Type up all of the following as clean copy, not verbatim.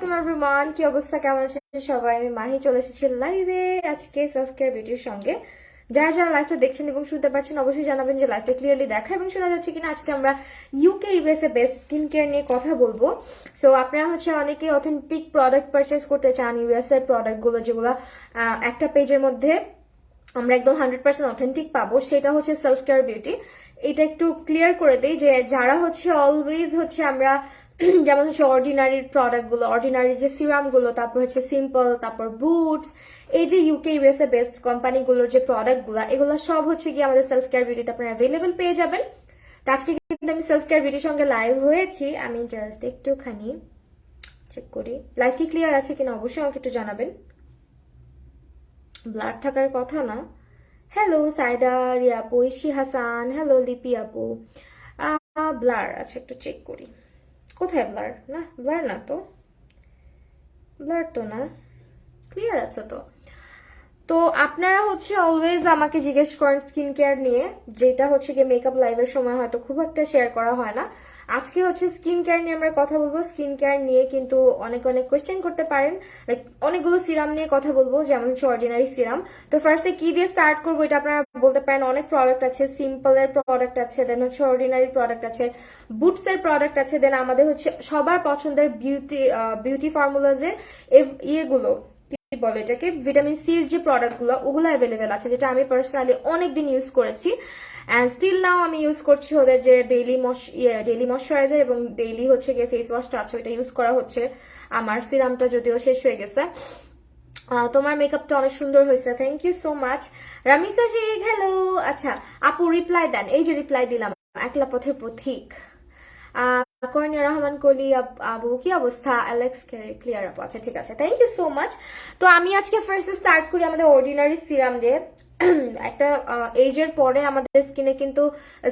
আলাইকুম এভরিওয়ান, কি অবস্থা, কেমন আছেন সবাই? আমি মাহি চলে এসেছি লাইভে আজকে সেলফ কেয়ার বিউটির সঙ্গে। যারা যারা লাইভটা দেখছেন এবং শুনতে পাচ্ছেন অবশ্যই জানাবেন যে লাইভটা ক্লিয়ারলি দেখা এবং শোনা যাচ্ছে কিনা। আজকে আমরা ইউকে ইউএস এ বেস্ট স্কিন কেয়ার নিয়ে কথা বলবো। সো আপনারা অনেকে অথেন্টিক প্রোডাক্ট পারচেস করতে চান, ইউএস এর প্রোডাক্টগুলো যেগুলো একটা পেজের মধ্যে আমরা একদম 100% অথেন্টিক পাবো, সেটা হচ্ছে সেলফ কেয়ার বিউটি। এটা একটু ক্লিয়ার করে দিই যে যারা অলওয়েজ আমরা যেমন অর্ডিনারির প্রোডাক্টগুলো, অর্ডিনারি যে সিরামগুলো, তারপর সিম্পল, তারপর বুটস, এই যে ইউকে ইউএস এ বেস্ট কোম্পানিগুলোর যে প্রোডাক্টগুলো, এগুলো সব গিয়ে আমাদের সেলফ কেয়ার বিউটিতে আপনারা অ্যাভেলেবেল পেয়ে যাবেন। তো আজকে কিন্তু আমি সেলফ কেয়ার বিউটির সঙ্গে লাইভ হয়েছি। আমি জাস্ট একটুখানি চেক করি লাইভ কি ক্লিয়ার আছে কিনা, অবশ্যই আমাকে একটু জানাবেন। ব্লাড থাকার কথা না। হ্যালো সাইদা, রিয়া আপু, ইশি হাসান, হ্যালো লিপি আপু। ব্লার আছে, একটু চেক করি কোথায় ব্লার। না ব্লার না তো, ব্লার তো না, ক্লিয়ার আছে তো। তো আপনারা অলওয়েজ আমাকে জিজ্ঞেস করেন স্কিন কেয়ার নিয়ে, যেটা গিয়ে মেকআপ লাইভের সময় হয়তো খুব একটা শেয়ার করা হয় না। আজকে স্কিন কেয়ার নিয়ে আমরা কথা বলবো। স্কিন কেয়ার নিয়ে কিন্তু অনেক অনেক কোয়েশ্চেন করতে পারেন, লাইক অনেকগুলো সিরাম নিয়ে কথা বলবো, যেমন অর্ডিনারি সিরাম। তো ফার্স্টে কি দিয়ে স্টার্ট করবো এটা আপনারা বলতে পারেন। অনেক প্রোডাক্ট আছে, সিম্পল এর প্রোডাক্ট আছে, দেন অর্ডিনারি প্রোডাক্ট আছে, বুটস এর প্রোডাক্ট আছে, দেন আমাদের সবার পছন্দের বিউটি ফর্মুলাজ এর ইয়েগুলো বলে এটাকে ভিটামিন সির যে প্রোডাক্টগুলো, ওগুলো অ্যাভেলেবেল আছে, যেটা আমি পার্সোনালি অনেকদিন ইউজ করেছি অ্যান্ড স্টিল নাও আমি ইউজ করছি। ওদের যে ডেইলি ময়শ্চারাইজার এবং ডেইলি গিয়ে ফেস ওয়াশটা আছে, ওইটা ইউজ করা হচ্ছে। আমার সিরামটা যদিও শেষ হয়ে গেছে। তোমার মেকআপটা অনেক সুন্দর হয়েছে, thank you so much. Ramisa Sheikh, hello. আচ্ছা আপু রিপ্লাই দেন, এই যে রিপ্লাই দিলাম, একলা পথের পথিক। কর্নিয়া রহমান কলি আবু, কি অবস্থা? অ্যালেক্স ক্লিয়ার আপু, আচ্ছা ঠিক আছে, থ্যাংক ইউ সো মাচ। তো আমি আজকে ফার্স্ট স্টার্ট করি আমাদের অর্ডিনারি সিরাম দিয়ে। একটা এজের পরে আমাদের স্কিনে কিন্তু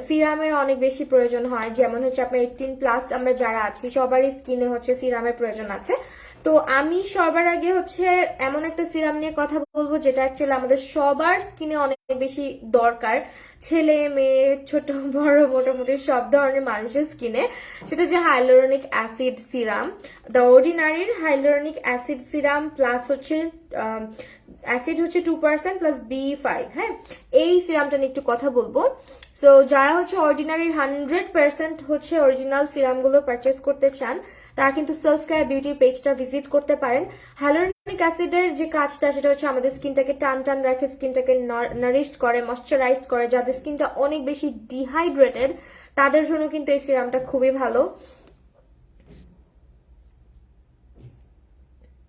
সিরামের অনেক বেশি প্রয়োজন হয়, যেমন আপনার 18+ আমরা যারা আছি সবারই স্কিনে সিরামের প্রয়োজন আছে। তো আমি সবার আগে এমন একটা সিরাম নিয়ে কথা বলবো যেটা অ্যাকচুয়ালি আমাদের সবার স্কিনে অনেক বেশি দরকার, ছেলে মেয়ে ছোট বড় মোটামুটি সব ধরনের মানুষের স্কিনে। সেটা হাইলোরনিক অ্যাসিড সিরাম, দ্য অর্ডিনারির hyaluronic acid serum plus acid 2% plus B5। হ্যাঁ, এই সিরামটা নিয়ে একটু কথা বলবো। সো যারা অর্ডিনারির 100% অরিজিনাল সিরামগুলো পারচেস করতে চান, তারা কিন্তু সেলফ কেয়ার বিউটি পেজটা ভিজিট করতে পারেন। হাইলোরনিক অ্যাসিডের যে কাজটা সেটা আমাদের স্কিনটাকে টান টান রাখে, স্কিনটাকে নারিশড করে, ময়শ্চারাইজড করে। যাদের স্কিনটা অনেক বেশি ডিহাইড্রেটেড তাদের জন্য কিন্তু এই সিরামটা খুবই ভালো।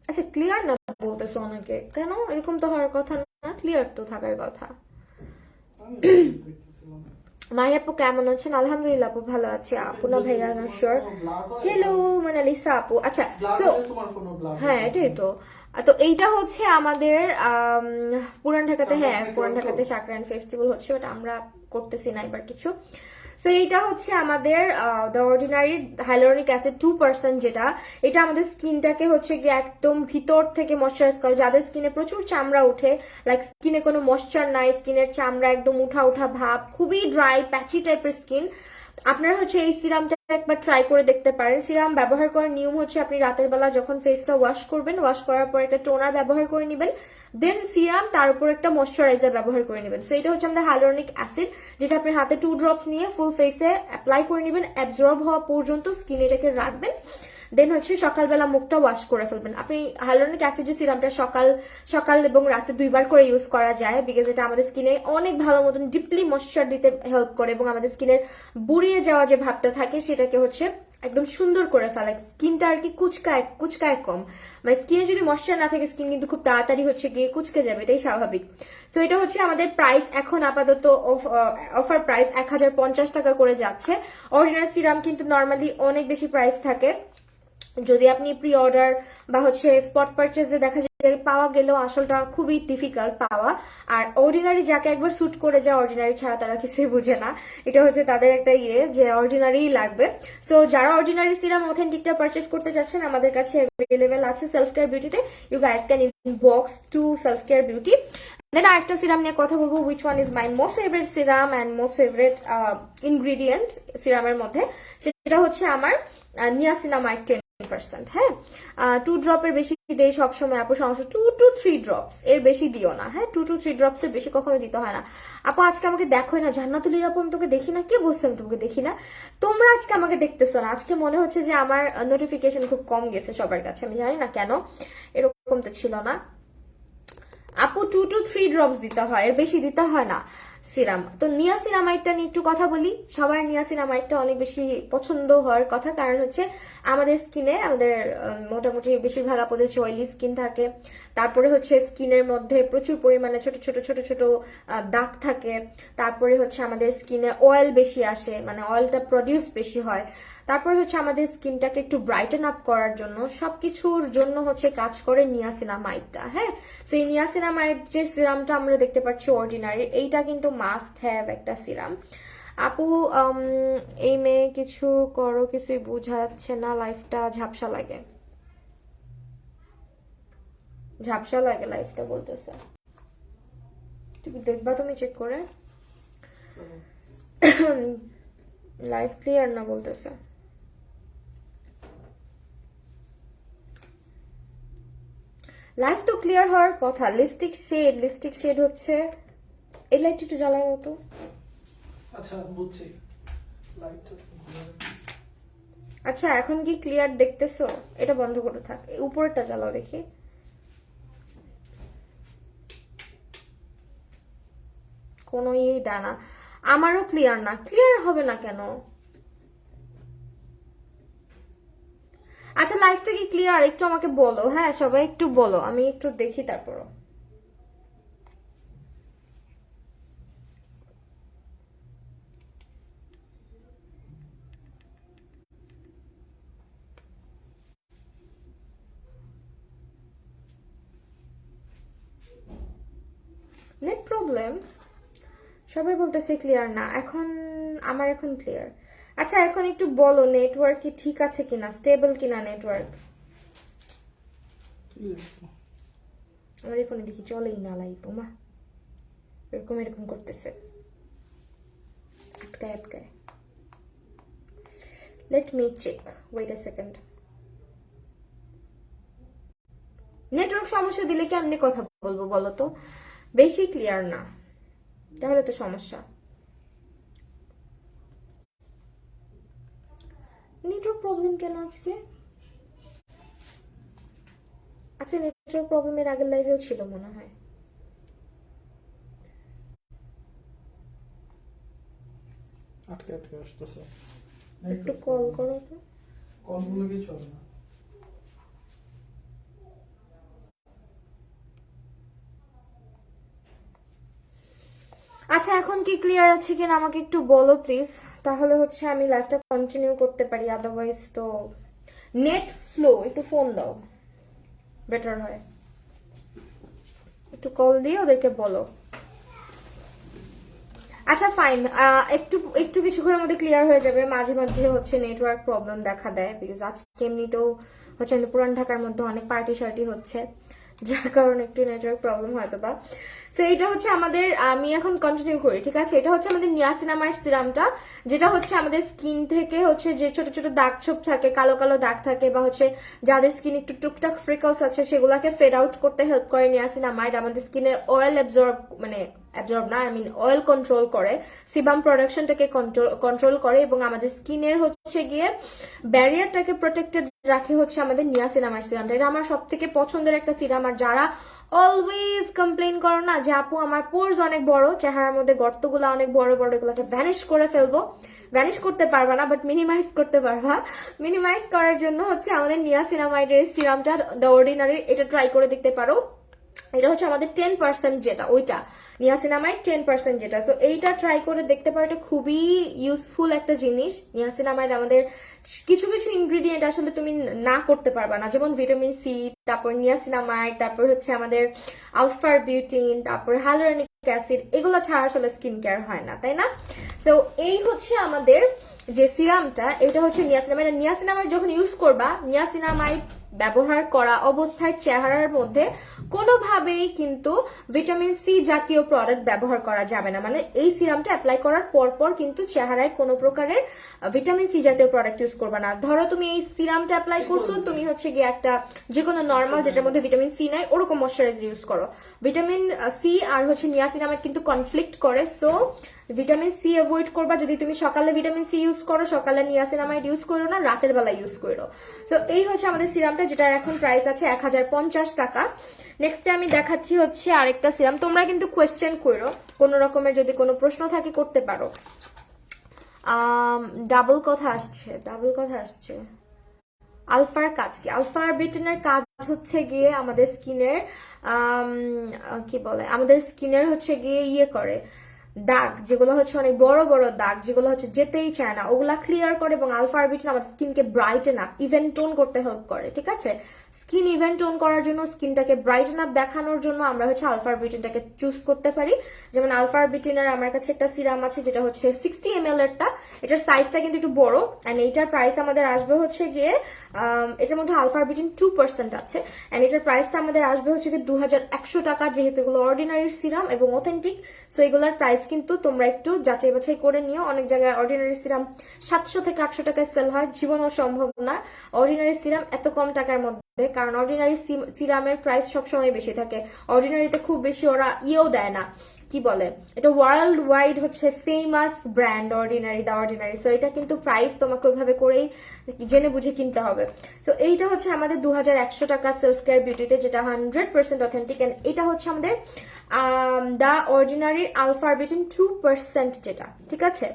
আচ্ছা ক্লিয়ার না বলতেছো অনেকে, কেন? এরকম তো হওয়ার কথা না, ক্লিয়ার তো থাকার কথা। মাহি আপু কেমন আছেন? আলহামদুলিল্লাহ আপু ভালো আছে। আপু না ভাইয়া না শিওর। হ্যালো মোনালিসা আপু। আচ্ছা সো হ্যাঁ এটাই তো। তো এইটা আমাদের পুরান ঢাকাতে, হ্যাঁ পুরান ঢাকাতে সাকরাইন ফেস্টিভ্যাল হচ্ছে, বাট আমরা করতেছি না এবার কিছু। তো এইটা আমাদের দ্য অর্ডিনারি হাইলোরনিক অ্যাসিড 2%, যেটা এটা আমাদের স্কিনটাকে গিয়ে একদম ভিতর থেকে ময়শ্চারাইজ করে। যাদের স্কিনে প্রচুর চামড়া উঠে, লাইক স্কিনে কোনো ময়শ্চার নাই, স্কিনের চামড়া একদম উঠা উঠা ভাব, খুবই ড্রাই প্যাচি টাইপের স্কিন, আপনারা এই সিরামটা একবার ট্রাই করে দেখতে পারেন। সিরাম ব্যবহার করার নিয়ম আপনি রাতের বেলা যখন ফেসটা ওয়াশ করবেন, ওয়াশ করার পর একটা টোনার ব্যবহার করে নেবেন, দেন সিরাম, তার উপর একটা ময়শ্চারাইজার ব্যবহার করে নেবেন। সো এটা আমাদের হাইলোরনিক অ্যাসিড, যেটা আপনি হাতে 2 ড্রপস নিয়ে ফুল ফেসে অ্যাপ্লাই করে নেবেন, অ্যাবজর্ব হওয়া পর্যন্ত স্কিনে এটাকে রাখবেন, দেন সকালবেলা মুখটা ওয়াশ করে ফেলবেন। আপনি হাইলোরনিক অ্যাসিড যে সিরামটা সকাল এবং রাতে 2বার করে ইউজ করা যায়, বিকজ এটা আমাদের স্কিনে অনেক ভালো মতন ডিপলি ময়শ্চার দিতে হেল্প করে এবং আমাদের স্কিনের বুড়িয়ে যাওয়া যে ভাবটা থাকে সেটাকে একদম সুন্দর করে ফেলে। স্কিনটা আর কি কুচকায় কম, মানে স্কিনে যদি ময়শ্চার না থাকে স্কিন কিন্তু খুব তাড়াতাড়ি গিয়ে কুচকে যাবে, এটাই স্বাভাবিক। তো এটা আমাদের প্রাইস এখন আপাতত অফার প্রাইস 1050 টাকা করে যাচ্ছে। অরিজিনাল সিরাম কিন্তু নর্মালি অনেক বেশি প্রাইস থাকে, যদি আপনি প্রি অর্ডার বা স্পট পারচেজে দেখা যায় পাওয়া গেলেও আসলটা খুবই ডিফিকাল্ট পাওয়া। আর অর্ডিনারি যাকে একবার স্যুট করে যায়, অর্ডিনারি ছাড়া তারা কিছুই বুঝে না, এটা তাদের একটা যে অর্ডিনারিই লাগবে। সো যারা অর্ডিনারি সিরাম অথেন্টিকটা পারচেজ করতে যাচ্ছেন, আমাদের কাছে অ্যাভেলেবেল আছে সেলফ কেয়ার বিউটিতে। You guys can inbox to Self Care Beauty. Then আরেকটা সিরাম নিয়ে কথা বলবো, which one is my most favourite serum and most favourite ingredient সিরামের মধ্যে, সেটা আমার নিয়াসিনামাইড 10 10%, হ্যাঁ। 2 ড্রপের বেশি দেই সবসময় আপু, সমস্যা 2 to 3 ড্রপস, এর বেশি দিও না, হ্যাঁ। 2 to 3 ড্রপস এর বেশি কখনো দিতে হয় না। আপু আজকে আমাকে দেখোই না, জান্নাতুল আপু আমি তোকে দেখি না, কে বলছে আমি তোমাকে দেখি না? তোমরা আজকে আমাকে দেখতেছো না, আজকে মনে হচ্ছে যে আমার নোটিফিকেশন খুব কম গেছে সবার কাছে, আমি জানি না কেন, এরকম তো ছিল না। আপু 2 to 3 ড্রপস দিতে হয়, এর বেশি দিতে হয় না সিরাম। তো নিয়াসিনামাইডটা নিয়ে একটু কথা বলি। সবার নিয়াসিনামাইডটা অনেক বেশি পছন্দ হওয়ার কথা, কারণ হচ্ছে আমাদের স্কিনে, আমাদের মোটামুটি বেশিরভাগ আপুদের অয়েলি স্কিন থাকে, তারপরে হচ্ছে স্কিনের মধ্যে প্রচুর পরিমাণে ছোট ছোট ছোট ছোট দাগ থাকে, তারপরে হচ্ছে আমাদের স্কিনে অয়েল বেশি আসে, মানে অয়েলটা প্রডিউস বেশি হয়, তারপরে হচ্ছে আমাদের স্কিনটাকে একটু ব্রাইটেন আপ করার জন্য, সবকিছুর জন্য হচ্ছে কাজ করে নিয়াসিনামাইডটা, হ্যাঁ। সেই নিয়াসিনামাইড যে সিরামটা আমরা দেখতে পাচ্ছি অর্ডিনারি, এইটা কিন্তু মাস্ট হ্যাভ একটা সিরাম। আপু এই মেয়ে কিছু করো, কিছুই বুঝাচ্ছে না, লাইফটা ঝাপসা লাগে, ঝাপসা লাগে লাইফটা বলতেছে। তুমি দেখবা, তুমি চেক করে লাইফ ক্লিয়ার না বলতেছে। লাইফ তো ক্লিয়ার হওয়ার কথা। লিপস্টিক শেড হচ্ছে, এই লাইট একটু জ্বালায় মতো। আচ্ছা বুঝছি, লাইটটা আচ্ছা এখন কি ক্লিয়ার দেখতেছো? এটা বন্ধ করে থাক, উপরেরটা জ্বালাও দেখি। কোনো ইয়েই দেয় না, আমারও ক্লিয়ার না। ক্লিয়ার হবে না কেন? আচ্ছা লাইফটা কি ক্লিয়ার একটু আমাকে বলো, হ্যাঁ সবাই একটু বলো, আমি একটু দেখি তারপরও। নেট প্রবলেম, সবাই বলতেছে ক্লিয়ার না। এখন আমার এখন ক্লিয়ার। আচ্ছা এখন একটু বলো নেটওয়ার্ক কি ঠিক আছে কিনা, স্টেবল কিনা নেটওয়ার্ক। আমার এই ফোনে দেখি চলেই না লাইভ, ওমা এরকম এরকম করতেছে, আটকায় আটকায়। Let me check, wait a second. Network সমস্যা দিলে কেমনে কথা বলবো বলো তো? বেশি ক্লিয়ার না, তাহলে তো সমস্যা। নেটওয়ার্ক প্রবলেম কেন আজকে? আচ্ছা নেটওয়ার্ক প্রবলেমের আগের লাইভেও ছিল মনে হয়। আটকে আটকে আসতেছে, একটু কল করো তো। কলগুলো কি চলে না? আচ্ছা এখন কি ক্লিয়ার আছে কিনা আমাকে একটু বলো প্লিজ, তাহলে হচ্ছে আমি লাইভটা কন্টিনিউ করতে পারি, আদারওয়াইজ তো নেট স্লো। একটু ফোন দাও, বেটার হয়। একটু কল দিয়ে ওদেরকে বলো। আচ্ছা ফাইন, একটু একটু কিছুক্ষণের মধ্যে ক্লিয়ার হয়ে যাবে। মাঝে মাঝে হচ্ছে নেটওয়ার্ক প্রবলেম দেখা দেয়, বিকজ আজকে এমনিতেও হচ্ছে আমাদের পুরান ঢাকার মধ্যে অনেক পার্টি শার্টি হচ্ছে, যার কারণে একটু নেটওয়ার্ক প্রবলেম হয়তো বা। সো এটা হচ্ছে আমাদের, আমি এখন কন্টিনিউ করি, ঠিক আছে। এটা হচ্ছে আমাদের নিয়াসিনামাইড সিরামটা, যেটা হচ্ছে আমাদের স্কিন থেকে হচ্ছে যে ছোট ছোট দাগ ছোপ থাকে, কালো কালো দাগ থাকে, বা হচ্ছে যাদের স্কিন একটু টুকটাক ফ্রিকলস আছে সেগুলোকে ফেড আউট করতে হেল্প করে নিয়াসিনামাইড। আমাদের স্কিনের অয়েল অ্যাবজর্ব না, অয়েল কন্ট্রোল করে, সিবাম প্রোডাকশনটাকে কন্ট্রোল করে, এবং আমাদের স্কিনের হচ্ছে গিয়ে ব্যারিয়ারটাকে প্রোটেক্টেড রাখে হচ্ছে আমাদের নিয়াসিনামাইড সিরামটা। এটা আমার সব থেকে পছন্দের একটা সিরাম। আর যারা অলওয়েজ কমপ্লেন করো না যে আপু আমার পোর্স অনেক বড়, চেহারার মধ্যে গর্তগুলো অনেক বড় বড়, এগুলোকে ভ্যানিশ করে ফেলবো, ভ্যানিশ করতে পারবা না বাট মিনিমাইজ করতে পারবা। মিনিমাইজ করার জন্য হচ্ছে আমাদের নিয়াসিনামাইডের সিরামটা দ্য অর্ডিনারি, এটা ট্রাই করে দেখতে পারো। এটা হচ্ছে আমাদের 10% যেটা, ওইটা নিয়াসিনামাইড 10% যেটা। সো এইটা ট্রাই করে দেখতে পারো, এটা খুবই ইউজফুল একটা জিনিস। নিয়াসিনামাইড আমাদের কিছু কিছু ইনগ্রিডিয়েন্ট আসলে তুমি না করতে পারবা না, যেমন ভিটামিন সি, তারপর নিয়াসিনামাইড, তারপর হচ্ছে আমাদের আলফার বিউটিন, তারপর হাইলোরনিক অ্যাসিড, এগুলো ছাড়া আসলে স্কিন কেয়ার হয় না, তাই না? সো এই হচ্ছে আমাদের যে সিরামটা, এটা হচ্ছে নিয়াসিনামাইড। নিয়াসিনামাইড যখন ইউজ করবা, নিয়াসিনামাইড ব্যবহার করা অবস্থায় চেহারার মধ্যে কোনোভাবেই কিন্তু ভিটামিন সি জাতীয় প্রোডাক্ট ব্যবহার করা যাবে না। মানে এই সিরামটা অ্যাপ্লাই করার পর কিন্তু চেহারায় কোনো প্রকারের ভিটামিন সি জাতীয় প্রোডাক্ট ইউজ করবে না। ধরো তুমি এই সিরামটা অ্যাপ্লাই করছো, তুমি হচ্ছে গিয়ে একটা যে কোনো নর্মাল যেটার মধ্যে ভিটামিন সি নাই ওরকম ময়শ্চারাইজার ইউজ করো। ভিটামিন সি আর হচ্ছে নিয়াসিনামাইড কিন্তু কনফ্লিক্ট করে, সো ভিটামিন সি অ্যাভয়েড করবা। যদি তুমি সকালে ভিটামিন সি ইউজ করো, সকালে নিয়াসিনামাইড ইউজ করো না, রাতের বেলা ইউজ করো। সো এই হচ্ছে আমাদের সিরামটা, যেটার এখন প্রাইস আছে 1050 টাকা। নেক্সটে আমি দেখাচ্ছি হচ্ছে আরেকটা সিরাম। তোমরা কিন্তু কোয়েশ্চেন করো, কোনো রকমের যদি কোনো প্রশ্ন থাকে করতে পারো। ডাবল কথা আসছে। আলফার কাজ কি? আলফা বিটনের কাজ হচ্ছে গিয়ে আমাদের স্কিনের কি বলে, আমাদের স্কিনের হচ্ছে গিয়ে ইয়ে করে, দাগ যেগুলো হচ্ছে অনেক বড় বড় দাগ যেগুলো হচ্ছে যেতেই চায় না ওগুলা ক্লিয়ার করে, এবং আলফা বিটন আমাদের স্কিনকে ব্রাইটেন আপ, ইভেন টোন করতে হেল্প করে। ঠিক আছে, স্কিন ইভেন টোন করার জন্য, স্কিনটাকে ব্রাইটেন আপ দেখানোর জন্য আমরা হচ্ছে আলফা বিটনটাকে চুজ করতে পারি। যেমন আলফা বিটনের আমার কাছে একটা সিরাম আছে যেটা হচ্ছে 60 ml এরটা, এটার সাইজটা কিন্তু একটু বড়, এন্ড এইটার প্রাইস আমাদের আসবে হচ্ছে গিয়ে এটার মধ্যে আলফা বিটন 2% আছে, এন্ড এটার প্রাইসটা আমাদের আসবে হচ্ছে গিয়ে 2100 টাকা। যেহেতু এগুলো অর্ডিনারি সিরাম এবং অথেন্টিক, সো এগুলোর প্রাইস কিন্তু তোমরা একটু যাচাই বাছাই করে নিও। অনেক জায়গায় অর্ডিনারি সিরাম 700 থেকে 800 টাকায় সেল হয়, জীবনও সম্ভব না অর্ডিনারি সিরাম এত কম টাকার মধ্যে, কারণ অর্ডিনারি সিরামের প্রাইস সবসময় বেশি থাকে। অর্ডিনারিতে খুব বেশি ওরা ইয়েও দেয় না, কি বলে, এটা ওয়ার্ল্ড ওয়াইড হচ্ছে ফেমাস ব্র্যান্ড অর্ডিনারি, দা অর্ডিনারি। সো এটা কিন্তু প্রাইস তোমাকে ওইভাবে করেই জেনে বুঝে কিনতে হবে। সো এইটা হচ্ছে আমাদের 2100 টাকা সেলফ কেয়ার বিউটিতে, যেটা 100% অথেন্টিক, এন্ড এটা হচ্ছে আমাদের দা অর্ডিনারি আলফা বিটন 2% যেটা। ঠিক আছে,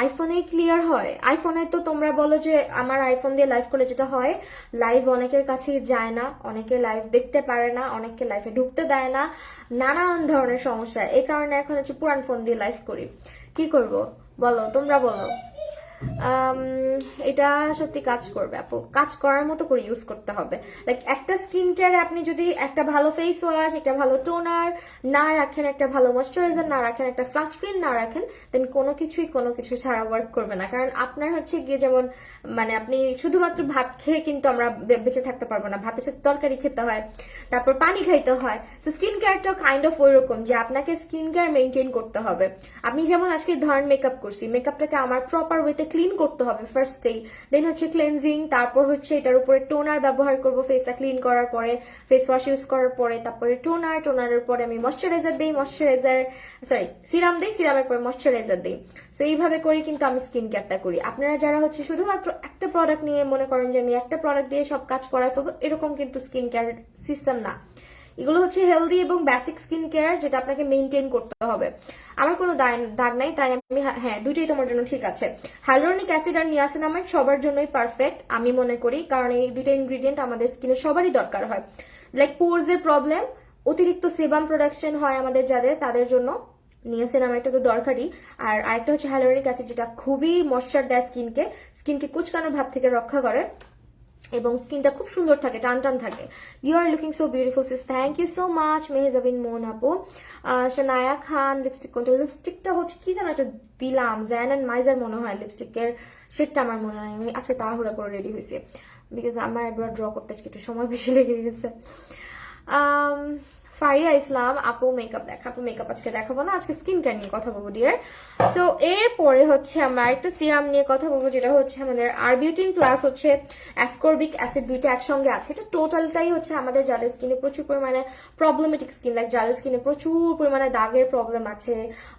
আইফোনে ক্লিয়ার হয়? আইফোনে তো তোমরা বলো যে আমার আইফোন দিয়ে লাইভ করলে যেটা হয়, লাইভ অনেকের কাছে যায় না, অনেকে লাইভ দেখতে পারে না, অনেকে লাইভে ঢুকতে দেয় না, নানান ধরনের সমস্যা। এই কারণে এখন হচ্ছে পুরান ফোন দিয়ে লাইভ করি। কি করব বলো, তোমরা বলো। এটা সত্যি কাজ করবে আপু, কাজ করার মতো করে ইউজ করতে হবে। লাইক একটা স্কিন কেয়ারে আপনি যদি একটা ভালো ফেস ওয়াশ, একটা ভালো টোনার না রাখেন, একটা ভালো ময়শ্চারাইজার না রাখেন, একটা সানস্ক্রিন না রাখেন, দেন কোনো কিছু ছাড়া ওয়ার্ক করবে না। কারণ আপনার হচ্ছে গিয়ে যেমন, মানে আপনি শুধুমাত্র ভাত খেয়ে কিন্তু আমরা বেঁচে থাকতে পারবো না, ভাতের সাথে তরকারি খেতে হয়, তারপর পানি খাইতে হয়। সো স্কিন কেয়ারটাও কাইন্ড অফ ওই রকম, যে আপনাকে স্কিন কেয়ার মেনটেন করতে হবে। আপনি যেমন আজকে ধরেন মেকআপ করছি, মেকআপটাকে আমার প্রপার ওয়েতে ক্লিন করতে হবে ফার্স্টেই, দেন হচ্ছে ক্লেনজিং, তারপর হচ্ছে এটার উপরে টোনার ব্যবহার করব ফেসটা ক্লিন করার পরে, ফেস ওয়াশ ইউজ করার পরে, তারপরে টোনারের পরে আমি ময়শ্চারাইজার দিই, সিরাম দিই, সিরামের পরে ময়শ্চারাইজার দিই। সো এইভাবে করে কিন্তু আমি স্কিন কেয়ারটা করি। আপনারা যারা হচ্ছে শুধুমাত্র একটা প্রোডাক্ট নিয়ে মনে করেন যে আমি একটা প্রোডাক্ট দিয়ে সব কাজ করাই ফেলবো, এরকম কিন্তু স্কিন কেয়ার সিস্টেম না। এগুলো হচ্ছে হেলদি এবং বেসিক স্কিন কেয়ার, যেটা আপনাকে মেনটেন করতে হবে। আমার কোনো দাগ নাই, তাই আমি হ্যাঁ দুইটাই তোমার জন্য ঠিক আছে। হাইলোরনিক অ্যাসিড আর নিয়াসিনামাইড সবার জন্যই পারফেক্ট আমি মনে করি, কারণ এই দুইটা ইনগ্রিডিয়েন্ট আমাদের স্কিনে সবারই দরকার হয়। লাইক পোরস এর প্রবলেম, অতিরিক্ত সেবাম প্রোডাকশন হয় আমাদের যাদের, তাদের জন্য নিয়াসিনামাইডটা তো দরকারই। আর আরেকটা হচ্ছে হাইলোরনিক অ্যাসিড, যেটা খুবই ময়শ্চার দেয় স্কিনকে কুচকানো ভাব থেকে রক্ষা করে, এবং স্কিনটা খুব সুন্দর থাকে, টান টান থাকে। You are looking so beautiful sis, thank you so much Mehjabin Mon আপু। শানায়া খান লিপস্টিক, কোনটা লিপস্টিকটা হচ্ছে কি যেন একটা দিলাম, জ্যান অ্যান্ড মাইজার মনে হয় লিপস্টিকের শেডটা, আমার মনে হয়। আমি আজকে তাড়াহুড়া করে রেডি হয়েছি, বিকজ আমার এবার ড্র করতে একটু সময় বেশি লেগে গেছে। ফারিয়া ইসলাম আপু মেকআপ আপু মেকআপ আজকে দেখাবো না, আজকে স্কিন কেয়ার নিয়ে কথা বলবো ডিয়ার। সো এরপরে হচ্ছে আমরা একটা সিরাম নিয়ে কথা বলবো, যেটা হচ্ছে আমাদের আরবিউটিন প্লাস হচ্ছে অ্যাসকর্বিক অ্যাসিড, দুইটা একসঙ্গে আছে। এটা টোটালটাই হচ্ছে আমাদের যাদের স্কিনে প্রচুর পরিমাণে প্রবলেমেটিক স্কিন, লাইক যাদের স্কিনে প্রচুর পরিমাণে দাগের প্রবলেম আছে,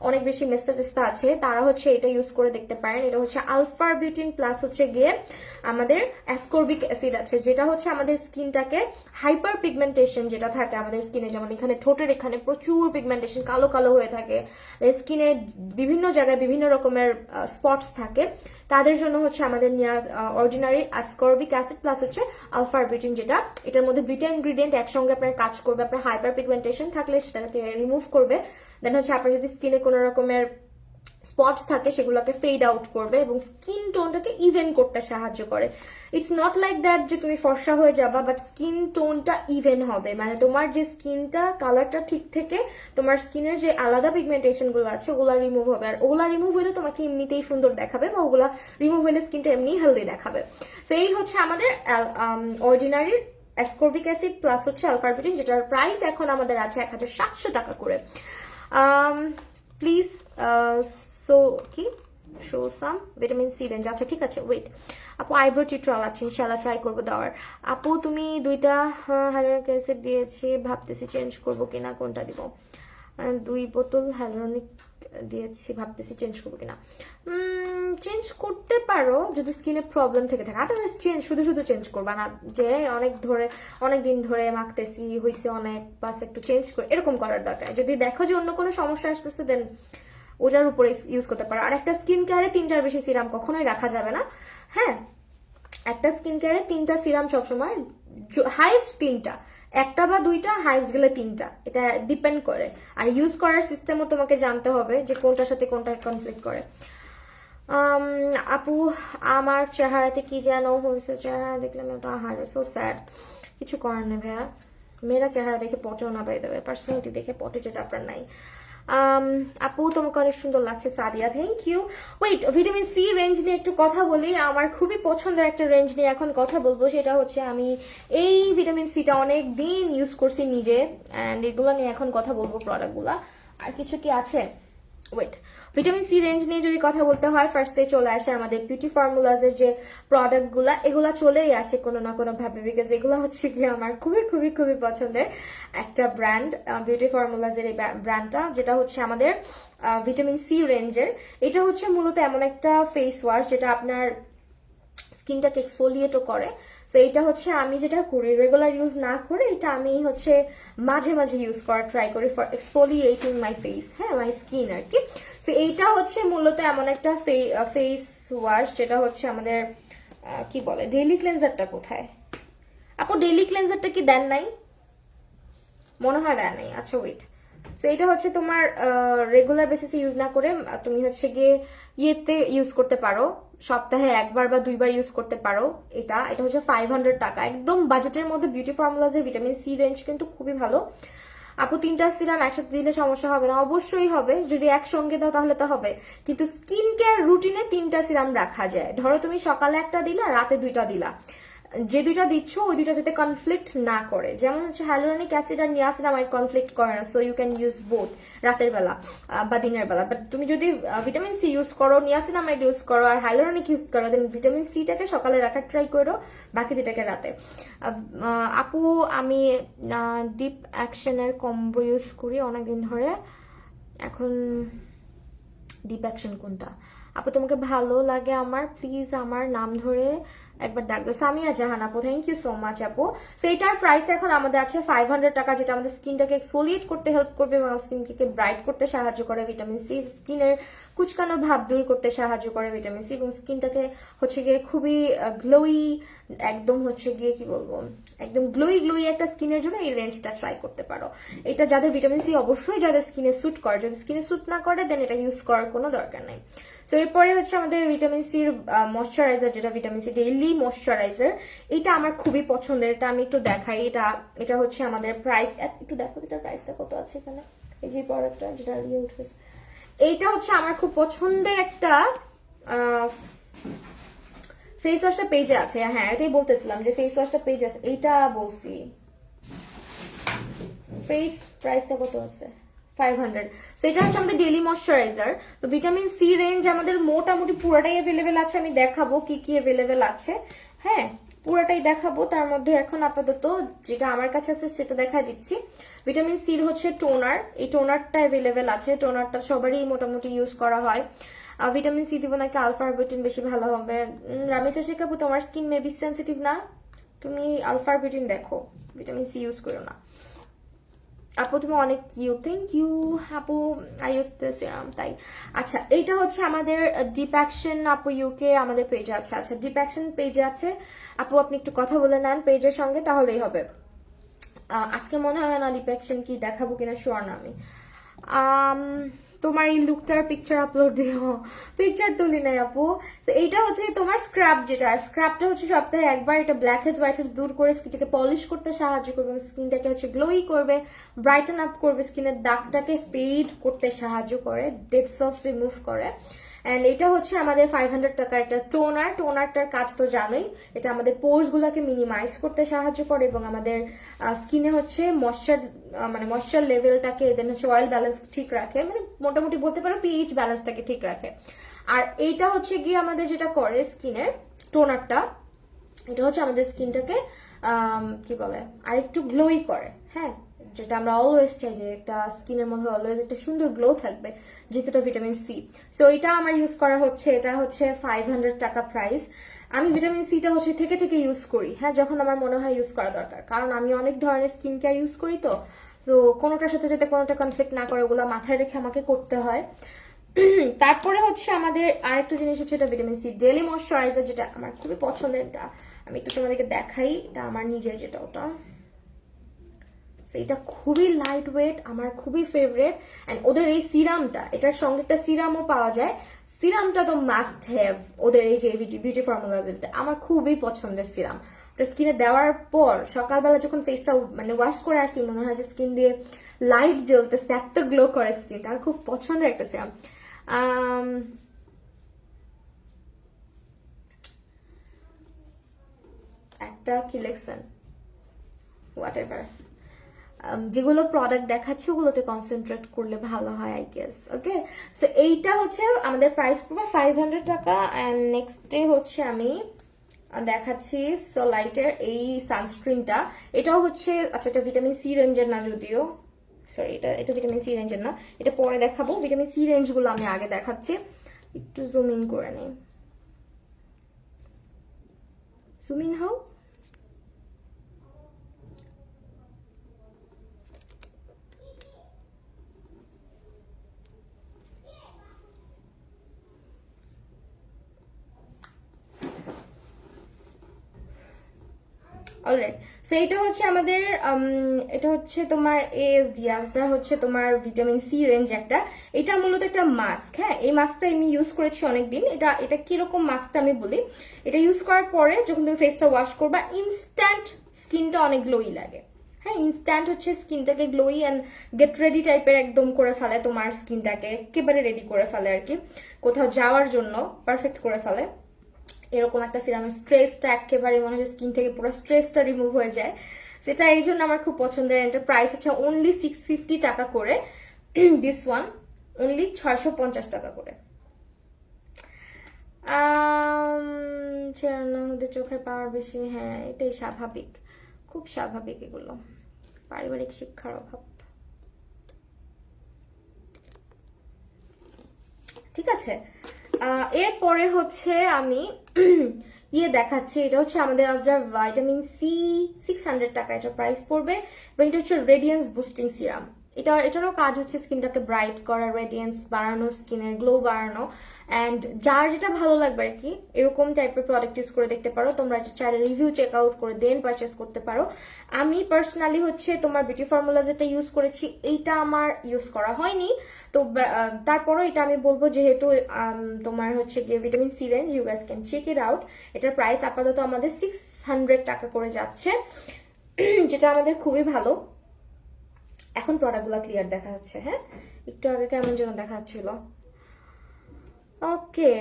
অনেক বেশি মেস্তা টেস্তা আছে, তারা হচ্ছে এটা ইউজ করে দেখতে পারেন। এটা হচ্ছে আলফারবিউটিন প্লাস হচ্ছে গিয়ে আমাদের অ্যাসকর্বিক অ্যাসিড আছে, যেটা হচ্ছে আমাদের স্কিনটাকে হাইপার পিগমেন্টেশন যেটা থাকে আমাদের স্কিনে, যেমন এখানে ঠোঁটের এখানে প্রচুর পিগমেন্টেশন, কালো কালো হয়ে থাকে, স্কিনে বিভিন্ন জায়গায় বিভিন্ন রকমের স্পটস থাকে, তাদের জন্য হচ্ছে আমাদের অর্ডিনারি অ্যাসকর্বিক অ্যাসিড প্লাস হচ্ছে আলফারবিউটিন, যেটা এটার মধ্যে দুইটা ইনগ্রিডিয়েন্ট একসঙ্গে আপনার কাজ করবে। আপনার হাইপার পিগমেন্টেশন থাকলে সেটাকে রিমুভ করবে। দেন হচ্ছে আপনার যদি স্কিনে কোনো রকমের স্পটস থাকে সেগুলোকে ফেড আউট করবে এবং স্কিন টোনটাকে ইভেন করতে সাহায্য করে। ইটস নট লাইক দ্যাট যে তুমি ফর্সা হয়ে যাবা, বাট স্কিন টোনটা ইভেন হবে, মানে তোমার যে স্কিনটা কালারটা ঠিক থেকে তোমার স্কিনের যে আলাদা পিগমেন্টেশন গুলো আছে ওগুলা রিমুভ হবে। আর ওগুলা রিমুভ হলে তোমাকে এমনিতেই সুন্দর দেখাবে, বা ওগুলা রিমুভ হলে স্কিনটা এমনি হেলদি দেখাবে। তো এই হচ্ছে আমাদের অর্ডিনারি অ্যাসকর্বিক অ্যাসিড প্লাস হচ্ছে আলফা বিউটিন, যেটার প্রাইস এখন আমাদের আছে 1700 টাকা করে। প্লিজ সো কি show some vitamin C range. আচ্ছা ঠিক আছে, ওয়েট আপু, আইব্রো টিউটোরিয়াল আছে ইনশাআল্লাহ ট্রাই করবো দেওয়ার। আপু তুমি 2টা হাইলোরনিক অ্যাসিড দিয়েছি, ভাবতেছি চেঞ্জ করবো কিনা, কোনটা দিব। 2 বোতল হাইলোরনিক দিয়েছি, ভাবতেছি চেঞ্জ করবো কিনা। চেঞ্জ করতে পারো যদি স্কিনে প্রবলেম থেকে থাকে, আদারওয়াইজ শুধু শুধু চেঞ্জ করবা না, যে অনেক দিন ধরে মাখতেছি হয়েছে অনেক, বাস একটু চেঞ্জ করে এরকম করার দরকার। যদি দেখো যে অন্য কোনো সমস্যা আসতেছে দেন ওটার উপরে ইউজ করতে পারো। আর একটা স্কিন কেয়ারে 3টার বেশি সিরাম কখনোই রাখা যাবে না। হ্যাঁ, একটা স্কিন কেয়ারে 3টা সিরাম সবসময়, হাইস্ট 3টা, 1টা বা 2টা, হাইস্ট গেলে 3টা, এটা ডিপেন্ড করে। আর ইউজ করার সিস্টেমও তোমাকে জানতে হবে যে কোনটার সাথে কোনটা কনফ্লিক্ট করে। আপু আমার চেহারাতে কি যেন হয়েছে, চেহারা দেখলাম ওটা হারে সো স্যাড, কিছু করার নেই ভাইয়া, মেয়েরা চেহারা দেখে পটেও না, পাই দেবে পার্সোনালিটি দেখে পটে, যেটা আপনার নাই। আপু তোমাকে অনেক সুন্দর লাগছে Sadia, thank you. Wait, vitamin C range নিয়ে একটু কথা বলি। আমার খুবই পছন্দের একটা রেঞ্জ নিয়ে এখন কথা বলবো, সেটা হচ্ছে আমি এই ভিটামিন সিটা অনেক দিন ইউজ করছি নিজে, অ্যান্ড এগুলো নিয়ে এখন কথা বলবো, প্রোডাক্টগুলা। আর কিছু কি আছে, ওয়েট, ভিটামিন সি রেঞ্জ নিয়ে যদি কথা বলতে হয়, ফার্স্টে চলে আসে আমাদের বিউটি ফর্মুলাস এর যে প্রোডাক্টগুলা, এগুলা চলেই আসে কোনো না কোনো ভাবে, বিকজ এগুলো হচ্ছে কি আমার খুবই খুবই খুবই পছন্দের একটা ব্র্যান্ড, বিউটি ফর্মুলাস এর এই ব্র্যান্ডটা, যেটা হচ্ছে আমাদের ভিটামিন সি রেঞ্জের। এটা হচ্ছে মূলত এমন একটা ফেস ওয়াশ যেটা আপনার স্কিনটাকে এক্সফোলিয়েটও করে। তো এটা হচ্ছে আমি যেটা করি, রেগুলার ইউজ না করে এটা আমি হচ্ছে মাঝে মাঝে ইউজ করা ট্রাই করি ফর এক্সফোলিয়েটিং মাই ফেস, হ্যাঁ, মাই স্কিন আর কি। তো এইটা হচ্ছে মূলত এমন একটা ফেস ওয়াশ যেটা হচ্ছে আমাদের কি বলে, ডেইলি ক্লেন্সারটা কোথায় আপু, ডেইলি ক্লেন্সারটা কি দেন নাই, মনে হয় দেয় নাই। আচ্ছা ওয়েট, তো এটা হচ্ছে তোমার রেগুলার বেসিসে ইউজ না করে তুমি হচ্ছে গিয়ে ইয়েতে ইউজ করতে পারো, সপ্তাহে 1বার বা 2বার ইউজ করতে পারো। এটা হচ্ছে 500 টাকা, একদম বাজেটের মধ্যে। বিউটি ফর্মুলাস এর ভিটামিন সি রেঞ্জ কিন্তু খুবই ভালো। আপু 3টা সিরাম একসাথে দিলে সমস্যা হবে না? অবশ্যই হবে, যদি একসঙ্গে দাও তাহলে তো হবে, কিন্তু স্কিন কেয়ার রুটিনে 3টা সিরাম রাখা যায়। ধরো তুমি সকালে 1টা দিলা, রাতে 2টা দিলা, যে 2টা দিচ্ছ ওই 2টা যাতে কনফ্লিক্ট না করে। যেমন হচ্ছে হাইলোরনিক অ্যাসিড আর নিয়াসিনামাইড কনফ্লিক্ট করে না, so you can use both রাতের বেলা বা দিনের বেলা। বাট তুমি যদি ভিটামিন সি ইউজ করো, নিয়াসিনামাইড ইউজ করো আর হাইলোরনিক ইউজ করো, দেন ভিটামিন সিটাকে সকালে রাখার ট্রাই করো, বাকি 2টাকে রাতে। আপু আমি ডিপ অ্যাকশনের কম্বো ইউজ করি অনেকদিন ধরে, এখন ডিপ অ্যাকশন কোনটা আপু তোমাকে ভালো লাগে আমার, প্লিজ আমার নাম ধরে একবার ডাক দাও। সামিয়া জাহান আপু, থ্যাংক ইউ সো মাচ আপু। সো এটার প্রাইস এখন আমাদের আছে 500 টাকা, যেটা আমাদের স্কিনটাকে এক্সফোলিয়েট করতে হেল্প করবে এবং স্কিনকে ব্রাইট করতে সাহায্য করে ভিটামিন সি, স্কিনের কুচকানো ভাব দূর করতে সাহায্য করে ভিটামিন সি, এবং স্কিনটাকে হচ্ছে গিয়ে খুবই গ্লোই, একদম হচ্ছে গিয়ে কি বলবো, একদম গ্লোই একটা স্কিনের জন্য এই রেঞ্জটা ট্রাই করতে পারো। এটা যাদের ভিটামিন সি অবশ্যই যাদের স্কিনে স্যুট করে, যদি স্কিনে স্যুট না করে দেন এটা ইউজ করার কোনো দরকার নাই। তো এরপরে হচ্ছে আমাদের ভিটামিন সির ময়শ্চারাইজার, যেটা ভিটামিন সি ডেইলি ময়শ্চারাইজার। এটা আমার খুবই পছন্দের, এটা আমি একটু দেখাই। এটা হচ্ছে আমাদের প্রাইস, একটু দেখো এটার প্রাইসটা কত আছে এখানে, এই যে প্রোডাক্টটা যেটা দিয়ে উঠেছে, এইটা হচ্ছে আমার খুব পছন্দের একটা ফেস ওয়াশটা পেজে আছে। হ্যাঁ, এটাই বলতেছিলাম যে ফেস ওয়াশটা পেজে আছে, এইটা বলছি। ফেস প্রাইসটা কত আছে, 500। তো এটা হচ্ছে আমাদের ডেইলি ময়শ্চারাইজার। তো ভিটামিন সি রেঞ্জ আমাদের মোটামুটি পুরোটাই অ্যাভেলেবেল আছে, আমি দেখাবো কি কি অ্যাভেলেবেল আছে। হ্যাঁ, পুরোটাই দেখাবো, তার মধ্যে এখন আপাতত যেটা আমার কাছে আছে সেটা দেখা দিচ্ছি। ভিটামিন সির হচ্ছে টোনার, এই টোনারটা অ্যাভেলেবেল আছে, টোনারটা সবারই মোটামুটি ইউজ করা হয়। ভিটামিন সি দিব নাকি আলফা বিউটিন বেশি ভালো হবে? রামিসা শেখ আপু, তোমার স্কিন মেবি সেন্সিটিভ না, তুমি আলফা বিউটিন দেখো, ভিটামিন সি ইউজ করো না। আপু তুমি অনেক কিউট, থ্যাংক ইউ আপু, আই ইউজ দিস সিরাম তাই। আচ্ছা, এইটা হচ্ছে আমাদের ডিপ অ্যাকশন আপু ইউকে আমাদের পেজে আছে। আচ্ছা, ডিপ অ্যাকশন পেজে আছে আপু, আপনি একটু কথা বলে নেন পেজের সঙ্গে, তাহলেই হবে। আজকে মনে হয় না ডিপ অ্যাকশন কি দেখাবো কিনা শিওর না আমি। তোমার এই লুকটার পিকচার আপলোড দিও। পিকচার তুলি নাই আপু। তো এইটা হচ্ছে তোমার স্ক্রাব, যেটা স্ক্রাবটা হচ্ছে সপ্তাহে একবার, এটা ব্ল্যাক হেডস হোয়াইট হেডস দূর করে স্কিনটাকে পলিশ করতে সাহায্য করবে, স্কিনটাকে হচ্ছে গ্লোই করবে, ব্রাইটেন আপ করবে, স্কিনের দাগটাকে ফেড করতে সাহায্য করে, ডেড সেলস রিমুভ করে। অ্যান্ড এটা হচ্ছে আমাদের 500 টাকার একটা টোনারটার কাজ তো জানোই, এটা আমাদের পোর্স গুলাকে মিনিমাইজ করতে সাহায্য করে এবং আমাদের স্কিনে হচ্ছে ময়শ্চার লেভেলটাকে, দেন হচ্ছে অয়েল ব্যালেন্স ঠিক রাখে, মানে মোটামুটি বলতে পারো পিএইচ ব্যালেন্সটাকে ঠিক রাখে। আর এইটা হচ্ছে গিয়ে আমাদের যেটা করে স্কিনের টোনারটা, এটা হচ্ছে আমাদের স্কিনটাকে কি বলে আর একটু গ্লোই করে, হ্যাঁ, যেটা আমরা অলওয়েজ চাই যে একটা স্কিনের মধ্যে অলওয়েজ একটা সুন্দর গ্লো থাকবে, যেহেতু এটা ভিটামিন সি। সো এটা আমার ইউজ করা হচ্ছে, এটা হচ্ছে 500 টাকা প্রাইস। আমি ভিটামিন সিটা হচ্ছে থেকে ইউজ করি, হ্যাঁ, যখন আমার মনে হয় ইউজ করা দরকার, কারণ আমি অনেক ধরনের স্কিন কেয়ার ইউজ করি, তো তো কোনোটার সাথে যাতে কোনোটা কনফ্লিক্ট না করে ওগুলো মাথায় রেখে আমাকে করতে হয়। তারপরে হচ্ছে আমাদের আরেকটা জিনিস হচ্ছে এটা ভিটামিন সি ডেইলি ময়শ্চারাইজার, যেটা আমার খুবই পছন্দের। এটা আমি একটু তোমাদেরকে দেখাই, এটা আমার নিজের, যেটা ওটা, এটা খুবই লাইট ওয়েট, আমার খুবই ফেভারিট। অ্যান্ড ওদের এই সিরামটা, এটার সঙ্গে একটা সিরামও পাওয়া যায়, সিরামটা তো মাস্ট হ্যাভ ওদের, এই যে বিউটি ফর্মুলা, যেটা আমার খুবই পছন্দের সিরাম। ওটা স্কিনে দেওয়ার পর সকালবেলা যখন ফেসটা মানে ওয়াশ করে আসি, মনে হয় যে স্কিন দিয়ে লাইট জ্বলতেছে, এত গ্লো করে স্কিনটা, আমার খুব পছন্দের একটা সিরাম। একটা কিলেকশন হোয়াট এভার, যেগুলো প্রোডাক্ট দেখাচ্ছি ওগুলোতে কনসেন্ট্রেট করলে ভালো হয় আই গেস। ওকে, সো এইটা হচ্ছে আমাদের প্রাইস পুরো 500 টাকা। অ্যান্ড নেক্সট ডে হচ্ছে আমি দেখাচ্ছি সোলাইটের এই সানস্ক্রিনটা, এটাও হচ্ছে, আচ্ছা এটা ভিটামিন সি রেঞ্জের না যদিও, সরি এটা ভিটামিন সি রেঞ্জের না, এটা পরে দেখাবো। ভিটামিন সি রেঞ্জগুলো আমি আগে দেখাচ্ছি, একটু জুম ইন করে নিই, জুম ইন হও। অলরাইট, সো এটা হচ্ছে আমাদের এটা হচ্ছে তোমার এস দিয়াস, যা হচ্ছে তোমার ভিটামিন সি রেঞ্জ একটা। এটা মূলত একটা মাস্ক, হ্যাঁ, এই মাস্কটা আমি ইউজ করেছি অনেকদিন। এটা কিরকম মাস্কটা আমি বলি, এটা ইউজ করার পরে যখন তুমি ফেসটা ওয়াশ করবা, ইনস্ট্যান্ট স্কিনটা অনেক গ্লোই লাগে, হ্যাঁ, ইনস্ট্যান্ট হচ্ছে স্কিনটাকে গ্লোই অ্যান্ড গেট রেডি টাইপের একদম করে ফেলে, তোমার স্কিনটাকে একেবারে রেডি করে ফেলে আর কি, কোথাও যাওয়ার জন্য পারফেক্ট করে ফেলে। এরকম একটা সিরামের স্ট্রেসটা একেবারে মনে হয় স্কিন থেকে পুরো স্ট্রেসটা রিমুভ হয়ে যায়, সেটা এই জন্য আমার খুব পছন্দের। এটা প্রাইস হচ্ছে অনলি 650 টাকা করে, দিস ওয়ান অনলি 650 টাকা করে। ওদের চোখের পাওয়ার বেশি, হ্যাঁ এটাই স্বাভাবিক, খুব স্বাভাবিক, এগুলো পারিবারিক শিক্ষার অভাব। ঠিক আছে, এরপরে হচ্ছে আমি ইয়ে দেখাচ্ছি, এটা হচ্ছে আমাদের আজদার ভাইটামিন সি 600 টাকা এটা প্রাইস পড়বে, এবং এটা হচ্ছে রেডিয়েন্স বুস্টিং সিরাম। এটারও কাজ হচ্ছে স্কিনটাকে ব্রাইট করা, রেডিয়েন্স বাড়ানো, স্কিনের গ্লো বাড়ানো। অ্যান্ড যার যেটা ভালো লাগবে আর কি, এরকম টাইপের প্রোডাক্ট ইউজ করে দেখতে পারো তোমরা, এটা চাইলে রিভিউ চেক আউট করে দেন পারচেস করতে পারো। আমি পার্সোনালি হচ্ছে তোমার বিউটি ফর্মুলা যেটা ইউজ করেছি, এইটা আমার ইউজ করা হয়নি, তো তারপরও এটা আমি বলবো, যেহেতু তোমার হচ্ছে গিয়ে vitamin C range, you guys can check it out. এটার প্রাইস আপাতত আমাদের 600 টাকা করে যাচ্ছে, যেটা আমাদের খুবই ভালো। এখন প্রোডাক্টগুলো ক্লিয়ার দেখা যাচ্ছে, হ্যাঁ, একটু আগে কেমন যেন দেখা যাচ্ছিল। ওকে,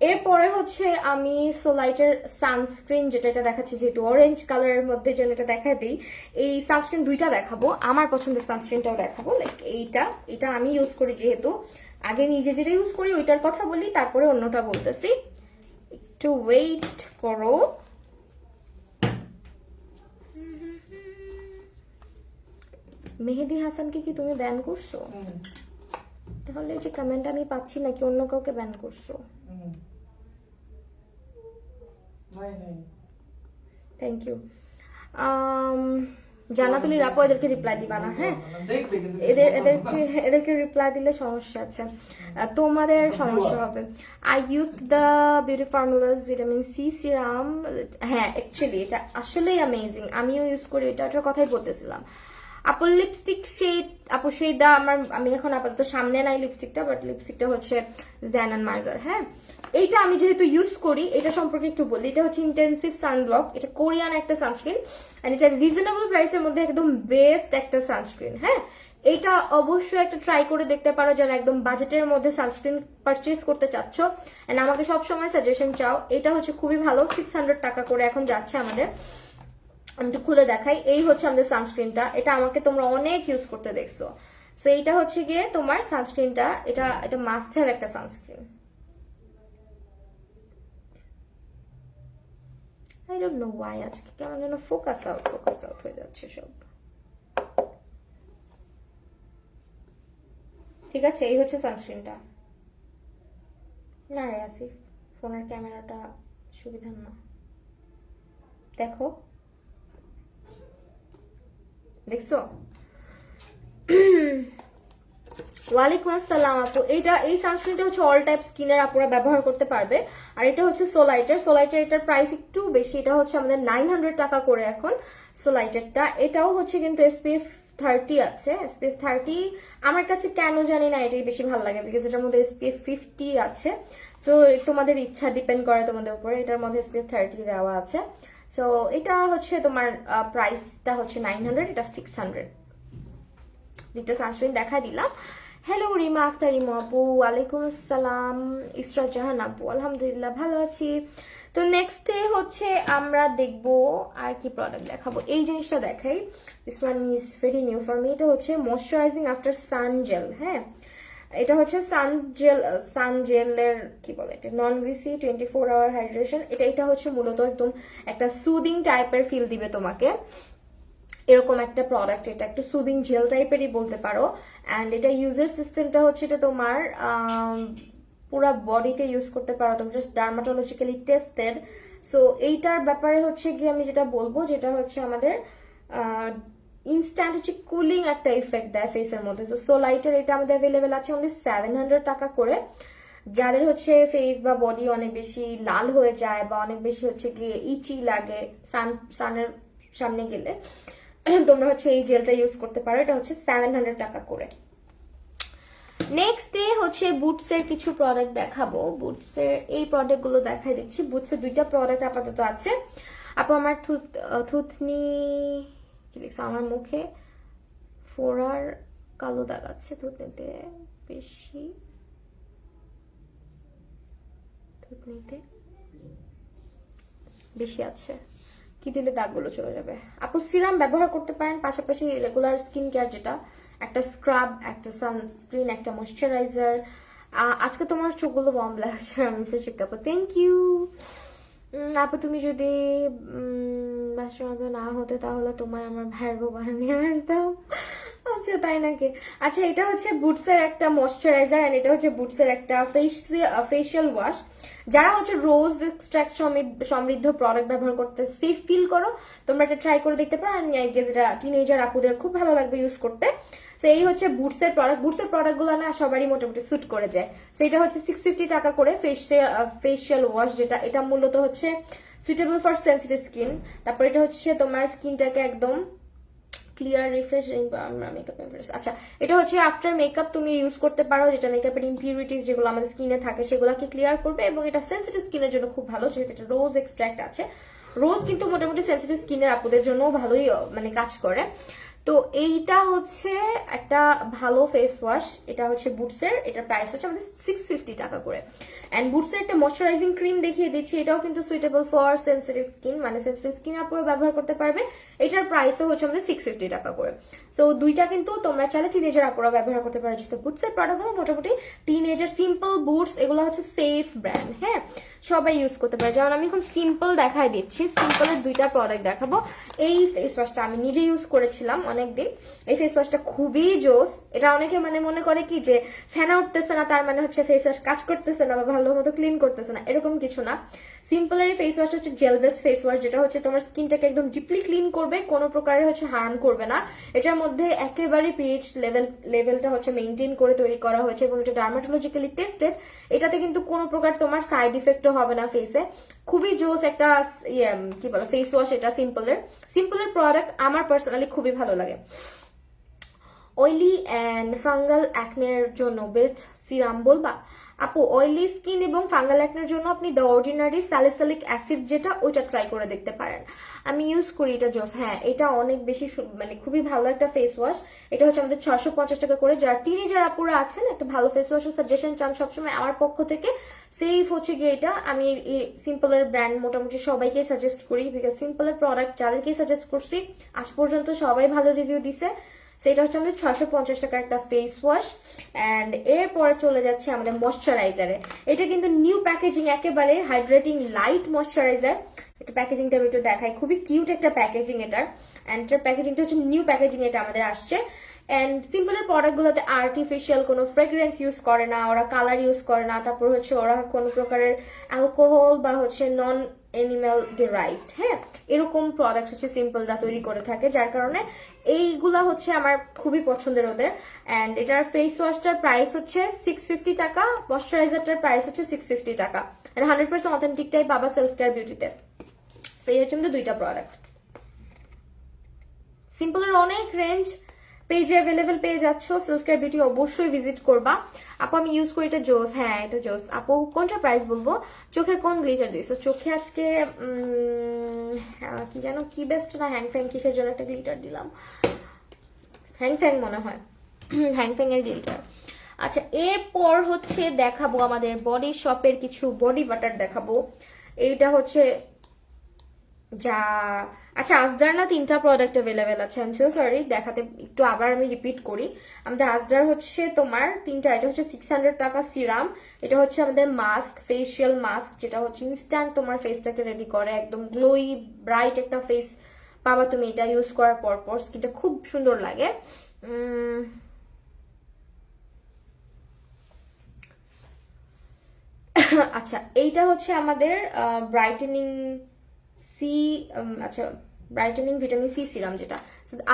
এরপরে হচ্ছে আমি সোলাইটের সানস্ক্রিন, যেটা এটা দেখাচ্ছি, যেহেতু অরেঞ্জ কালারের মধ্যে যেন এটা দেখা দিই, এই সানস্ক্রিন দুইটা দেখাবো, আমার পছন্দের সানস্ক্রিনটাও দেখাবো। লাইক এটা আমি ইউজ করি, যেহেতু আগে নিজে যেটা ইউজ করি ওইটার কথা বলি, তারপরে অন্যটা বলতেছি, একটু ওয়েট করো। মেহেদি হাসানকে কি তুমি ব্যান করছো? তাহলে যে কমেন্ট আমি পাচ্ছি নাকি অন্য কাউকে ব্যান করছো? Thank you. জান্নাতুল আপু, এদেরকে রিপ্লাই দিবা না, হ্যাঁ, এদেরকে রিপ্লাই দিলে সমস্যা আছে, তোমাদের সমস্যা হবে। I use the beauty formulas vitamin C serum, হ্যাঁ অ্যাকচুয়ালি এটা আসলেই অ্যামেজিং, আমিও ইউজ করি, এটার কথাই বলতেছিলাম। আপুর লিপস্টিক শেড, আপু শেডটা আমি এখন আপাতত সামনে নাই লিপস্টিকটা, বাট লিপস্টিকটা হচ্ছে জ্যানান মাইজার। হ্যাঁ, এইটা আমি যেহেতু ইউজ করি, এটা সম্পর্কে একটু বলি। এটা হচ্ছে ইন্টেন্সিভ সানব্লক, এটা কোরিয়ান একটা সানস্ক্রিন, এন্ড এটা রিজনেবল প্রাইসের মধ্যে একদম বেস্ট একটা সানস্ক্রিন। হ্যাঁ, এটা অবশ্যই একটা ট্রাই করে দেখতে পারো যারা একদম বাজেটের মধ্যে সানস্ক্রিন পারচেজ করতে চাচ্ছ এন্ড আমাকে সবসময় সাজেশন চাও। এটা হচ্ছে খুবই ভালো, 600 টাকা করে এখন যাচ্ছে আমাদের। আমি একটু খুলে দেখাই, এই হচ্ছে আমাদের সানস্ক্রিনটা। এটা আমাকে তোমরা অনেক ইউজ করতে দেখছো। সো এইটা হচ্ছে গিয়ে তোমার সানস্ক্রিনটা, এটা এটা মাস্ট হ্যাভ একটা sunscreen. I don't know Y আজকে কেমন যেন ফোকাস আউট হয়ে যাচ্ছে সব। ঠিক আছে, এই হচ্ছে সানস্ক্রিনটা। না রে আসিফ, ফোনের ক্যামেরাটা সুবিধার না, দেখো, দেখছো? ওয়ালাইকুম আসসালাম আপু। এই সানস্ক্রিনটা হচ্ছে অল টাইপ স্কিনের আপুরা ব্যবহার করতে পারবে। আর এটা হচ্ছে সোলাইটার এটার প্রাইস একটু বেশি, এটা হচ্ছে আমাদের 900 টাকা করে এখন সোলাইটারটা। এটাও হচ্ছে কিন্তু SPF 30 আছে। SPF 30 আমার কাছে কেন জানি না এটাই বেশি ভালো লাগে, বিকজ এটার মধ্যে SPF 50 আছে। সো তোমাদের ইচ্ছা, ডিপেন্ড করে তোমাদের উপরে। এটার মধ্যে SPF 30 দেওয়া আছে। সো এটা হচ্ছে তোমার প্রাইসটা হচ্ছে 900, এটা 600। দুইটা সানস্ক্রিন দেখা দিলাম। হ্যালো রিমা আক্তার রিমা আপু, ওয়ালাইকুম আসসালাম। ইসরাত জাহান আপু, আলহামদুলিল্লাহ ভালো আছি। তো নেক্সট হচ্ছে আমরা দেখবো আর কি প্রোডাক্ট দেখাবো। এই জিনিসটা দেখাই, this one is very new for me. এটা হচ্ছে ময়শ্চারাইজিং আফটার সান জেল। হ্যাঁ, এটা হচ্ছে সান জেলের কি বলে এটা, নন গ্রিসি 24 আওয়ার হাইড্রেশন। এটা হচ্ছে মূলত একদম একটা সুদিং টাইপের ফিল দিবে তোমাকে, এরকম একটা প্রোডাক্ট। এটা একটু সুদিং জেল টাইপেরই বলতে পারো। অ্যান্ড এটা ইউজার সিস্টেমটা হচ্ছে, এটা তোমার পুরো বডিতে ইউজ করতে পারো, তুমি জাস্ট ডার্মাটোলজিক্যালি টেস্টেড। সো এইটার ব্যাপারে হচ্ছে গিয়ে আমি যেটা বলবো, যেটা হচ্ছে আমাদের ইনস্ট্যান্ট হচ্ছে কুলিং একটা ইফেক্ট দেয় ফেসের মধ্যে। তো সোলাইটার এটা আমাদের অ্যাভেলেবেল আছে অনলি 700 টাকা করে। যাদের হচ্ছে ফেস বা বডি অনেক বেশি লাল হয়ে যায় বা অনেক বেশি হচ্ছে গিয়ে ইচি লাগে সানের সামনে গেলে, তোমরা হচ্ছে এই জেলটা ইউজ করতে পারো। এটা হচ্ছে 700 টাকা করে। নেক্সট ডে হচ্ছে বুটসের কিছু প্রোডাক্ট দেখাবো। বুটসের এই প্রোডাক্ট গুলো দেখাই দিচ্ছি। বুটসের দুইটা প্রোডাক্ট আপাতত আছে। আপু আমার থুতনি কি লিখছে, আমার মুখে ফোড়ার কালো দাগ আছে থুতনিতে বেশি, থুতনিতে বেশি আছে, কি দিলে দাগগুলো চলে যাবে? আপু সিরাম ব্যবহার করতে পারেন, পাশাপাশি রেগুলার স্কিন কেয়ার, যেটা একটা স্ক্রাব, একটা সানস্ক্রিন, একটা ময়শ্চারাইজার। আজকে তোমার চোখগুলো বম লাগছে, আমি শিখাবো। থ্যাংক ইউ আপু। তুমি যদি বাসর না হতে তাহলে তোমায় আমার ভাইয়ের বউ বানিয়ে আসতাম। আচ্ছা তাই নাকি? আচ্ছা, এটা হচ্ছে বুটসের একটা ময়শ্চারাইজার এন্ড এটা হচ্ছে বুটসের একটা ফেশিয়াল ওয়াশ। যারা হচ্ছে রোজ এক্সট্রাক্ট সমৃদ্ধ প্রোডাক্ট ব্যবহার করতে সেফ ফিল করো, তোমরা এটা ট্রাই করে দেখতে পারো। আমি আই গেস এটা টিনেজার আপুদের খুব ভালো লাগবে ইউজ করতে। তো এই হচ্ছে বুটসের প্রোডাক্ট। বুটসের প্রোডাক্ট গুলো না সবারই মোটামুটি স্যুট করে যায়। তো এটা হচ্ছে 650 টাকা করে ফেশিয়াল ওয়াশ, যেটা এটা মূলত হচ্ছে সুইটেবল ফর সেনসিটিভ স্কিন। তারপর এটা হচ্ছে তোমার স্কিনটাকে একদম ক্লিয়ার রিফ্রেশিং মেকআপ ইমপ্রেস। আচ্ছা, এটা হচ্ছে আফটার মেকআপ তুমি ইউজ করতে পারো, যেটা মেকআপের ইমপিউরিটিস যেগুলো আমাদের স্কিনে থাকে সেগুলোকে ক্লিয়ার করবে, এবং এটা সেনসিটিভ স্কিনের জন্য খুব ভালো, যেহেতু এটা রোজ এক্সট্রাক্ট আছে। রোজ কিন্তু মোটামুটি সেনসিটিভ স্কিনের আপুদের জন্য ভালোই মানে কাজ করে। তো এইটা হচ্ছে একটা ভালো ফেস ওয়াশ। এটা হচ্ছে বুটসের, এটার প্রাইস হচ্ছে আমাদের 650 টাকা করে। এন্ড বুটসের একটা ময়শ্চারাইজিং ক্রিম দেখিয়ে দিচ্ছি, এটাও কিন্তু সুইটেবল ফর সেনসিটিভ স্কিন, মানে সেনসিটিভ স্কিন আপুরা ব্যবহার করতে পারবে। এটার প্রাইসও হচ্ছে আমাদের 650 টাকা করে। তো দুইটা কিন্তু তোমরা চাইলে টিনেজার আপুরা ব্যবহার করতে পারো। যেহেতু বুটসের প্রোডাক্টগুলো মোটামুটি টিনেজার, সিম্পল বুটস এগুলো হচ্ছে সেফ ব্র্যান্ড। হ্যাঁ, সবাই ইউজ করতে পারে। যেমন আমি এখন সিম্পল দেখাই দিচ্ছি, সিম্পলের দুইটা প্রোডাক্ট দেখাবো। এই ফেস ওয়াশটা আমি নিজে ইউজ করেছিলাম অনেকদিন। এই ফেস ওয়াশটা খুবই জোস। এটা অনেকে মানে মনে করে কি যে ফেনা উঠতেছে না তার মানে হচ্ছে ফেস ওয়াশ কাজ করতেছে না বা ভালো মতো ক্লিন করতেছে না, এরকম কিছু না। সিম্পলের ফেস ওয়াশ হচ্ছে জেল বেসড ফেস ওয়াশ, যেটা হচ্ছে তোমার স্কিনটাকে একদম ডিপলি ক্লিন করবে, কোনো প্রকারের হচ্ছে হার্ম করবে না। এটার মধ্যে একেবারে পিএইচ লেভেলটা হচ্ছে মেনটেন করে তৈরি করা হয়েছে, এবং এটা ডার্মাটোলজিক্যালি টেস্টেড। এটাতে কিন্তু কোনো প্রকার তোমার সাইড ইফেক্টও হবে না ফেসে। খুবই জোস একটা কি বলে ফেস ওয়াশ এটা সিম্পলের প্রোডাক্ট, আমার পার্সোনালি খুবই ভালো লাগে। অয়েলি অ্যান্ড ফাঙ্গাল অ্যাকনের জন্য বেস্ট সিরাম বলবা? আপু অয়েলি স্কিন এবং ফাঙ্গাল অ্যাকনের জন্য আপনি দ্য অর্ডিনারি স্যালিসাইলিক অ্যাসিড যেটা ওইটা ট্রাই করে দেখতে পারেন। আমি ইউজ করি এটা জোস। হ্যাঁ, এটা অনেক বেশি মানে খুবই ভালো একটা ফেস ওয়াশ। এটা হচ্ছে আমাদের 650 টাকা করে। যারা টিনেজার আপুরা আছেন, একটা ভালো ফেস ওয়াশের সাজেশন চান সবসময় আমার পক্ষ থেকে, সেফ হচ্ছে গিয়ে এটা। আমি সিম্পলের ব্র্যান্ড মোটামুটি সবাইকে সাজেস্ট করি, বিকজ সিম্পলের প্রোডাক্ট যাদেরকেই সাজেস্ট করছি আজ পর্যন্ত সবাই ভালো রিভিউ দিছে। সেটা হচ্ছে আমাদের 650 টাকার একটা ফেস ওয়াশ। অ্যান্ড এরপরে চলে যাচ্ছে আমাদের ময়শ্চারাইজারে। এটা কিন্তু নিউ প্যাকেজিং, একেবারে হাইড্রেটিং লাইট ময়শ্চারাইজার। এটা প্যাকেজিংটা আমি একটু দেখাই, খুবই কিউট একটা প্যাকেজিং এটার। অ্যান্ড এটার প্যাকেজিংটা হচ্ছে নিউ প্যাকেজিং, এটা আমাদের আসছে। অ্যান্ড সিম্পলের প্রোডাক্টগুলোতে আর্টিফিশিয়াল কোনো ফ্রেগ্রেন্স ইউজ করে না, ওরা কালার ইউজ করে না, তারপর হচ্ছে ওরা কোনো প্রকারের অ্যালকোহল বা হচ্ছে নন এনিম্যাল ডিরাইভড, হ্যাঁ, এরকম প্রোডাক্ট হচ্ছে সিম্পলরা তৈরি করে থাকে, যার কারণে এইগুলা হচ্ছে আমার খুবই পছন্দের ওদের। অ্যান্ড এটার ফেস ওয়াশটার প্রাইস হচ্ছে 650 টাকা, ময়শ্চারাইজারটার প্রাইস হচ্ছে 650 টাকা। 100% অথেন্টিকটাই পাবা সেলফ কেয়ার বিউটিতে। সেই হচ্ছে আমাদের দুইটা প্রোডাক্ট। সিম্পলের অনেক রেঞ্জ পেজে অ্যাভেলেবেল পেয়ে যাচ্ছ, সেলফ কেয়ার বিউটি অবশ্যই ভিজিট করবা। আপু আমি ইউজ করি এটা জোস। হ্যাঁ, এটা জোস। আপু কোনটা প্রাইস বলবো? চোখে কোন গ্লিটার দিয়েছো? চোখে আজকে কি যেন, কি বেস্ট না হ্যাংফ্যাং কিসের জন্য একটা গ্লিটার দিলাম, হ্যাংফ্যাং মনে হয়, হ্যাংফ্যাং এর গ্লিটার। আচ্ছা, এরপর হচ্ছে দেখাবো আমাদের বডি শপের কিছু বডি বাটার দেখাবো। এইটা হচ্ছে যা, আচ্ছা আজদার না 3টা প্রোডাক্ট অ্যাভেলেবেল আছে। আই এম সো সরি, দেখাতে একটু আবার আমি রিপিট করি। আমাদের আজদার হচ্ছে তোমার 3টা। এটা হচ্ছে 600 টাকা সিরাম। এটা হচ্ছে আমাদের মাস্ক, ফেসিয়াল মাস্ক, যেটা হচ্ছে ইনস্ট্যান্ট তোমার ফেসটাকে রেডি করে, একদম গ্লোই ব্রাইট একটা ফেস পাবা তুমি এটা ইউজ করার পর স্কিনটা খুব সুন্দর লাগে। আচ্ছা, এইটা হচ্ছে আমাদের ব্রাইটেনিং সি, আচ্ছা ব্রাইটেনিং ভিটামিন সি সিরাম, যেটা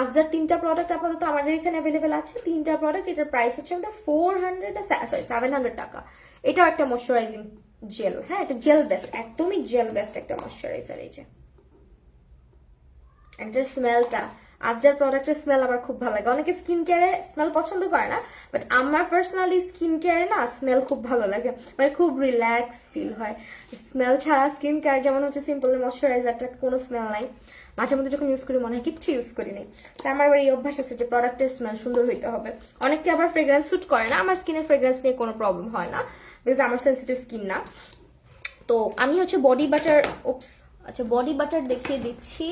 আজদার 3টা প্রোডাক্ট আপাতত আমাদের এখানে অ্যাভেলেবেল আছে। 3টা প্রোডাক্ট, এটার প্রাইস হচ্ছে আমাদের 700 টাকা। এটাও একটা ময়শ্চারাইজিং জেল। হ্যাঁ, এটা জেল বেস্ট, একদমই জেল বেস্ট একটা ময়শ্চারাইজার। এই যে এটার স্মেলটা, আজদার প্রোডাক্টের স্মেল আমার খুব ভালো লাগে। অনেকে স্কিন কেয়ারে স্মেল পছন্দ করে না, বাট আমার পার্সোনালি স্কিন কেয়ারে না স্মেল খুব ভালো লাগে, মানে খুব রিল্যাক্স ফিল হয় স্মেল ছাড়া। স্কিন কেয়ার যেমন হচ্ছে সিম্পলের ময়শ্চারাইজারটা কোনো স্মেল নাই, মাঝে মধ্যে যখন ইউজ করি মনে হয় কিচ্ছু ইউজ করিনি। তাই আমার আবার এই অভ্যাস আছে যে প্রোডাক্টের স্মেল সুন্দর হইতে হবে। অনেকে আবার ফ্রেগ্রেন্স স্যুট করে না, আমার স্কিনে ফ্রেগ্রেন্স নিয়ে কোনো প্রবলেম হয় না, বিকজ আমার সেন্সিটিভ স্কিন না। তো আমি হচ্ছে বডি বাটার, আচ্ছা বডি বাটার দেখিয়ে দিচ্ছি।